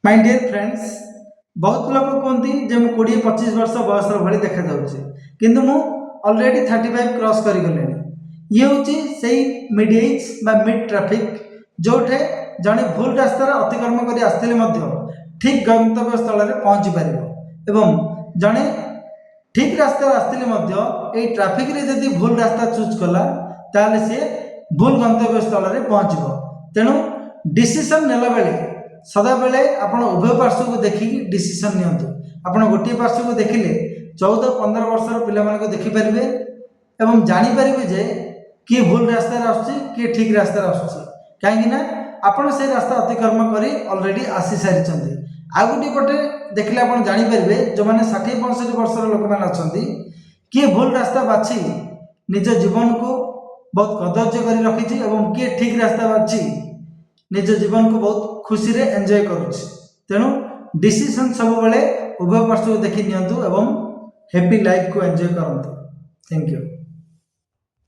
My dear friends, बहुत लोग कहते जे मु 20-25 वर्ष बयसर भली देखा जाउछे, किंतु मु ऑलरेडी 35 क्रॉस करी गलेनी। ये होची सेही मिड एज बा मिड ट्रैफिक जोठे जने भूल रास्तार अतिक्रम करी आस्थिले मध्य ठीक गंतव्य स्थल रे पहुंची पारिबो एवं जने ठीक रास्ता आस्थिले मध्य ए ट्रैफिक रे जदी भूल रास्ता चूज कला ताले से भूल गंतव्य स्थल रे पहुंचबो। तेणु डिसीजन नेला बेले सदा बेले आपण उभय पार्श्व को देखिकी डिसीजन नियंतु। आपण गोटे पार्श्व को देखिले 14-15 वर्षर पिला मान को देखि परिबे एवं जानि परिबे जे किए भूल रास्ता रे आछी किए ठीक रास्ता रे आछी, काहेकि ना आपण से रास्ता अतिक्रम करी ऑलरेडी आसी सारिचंती। आ गुटी पटे देखिले आपण जानि परिबे जो माने 60-65 वर्षर लोक मान अछंती किए भूल रास्ता बाछि निज जीवन को बहुत कदर्य करी रखिछि एवं किए ठीक रास्ता बाछि निज जीवन को बहुत खुशी रे एंजॉय करुछि। तेणु डिसीजन सब बेले उभय पार्श्व को देखि नियंतु एवं हैप्पी लाइफ को एंजॉय करंतु। Thank you.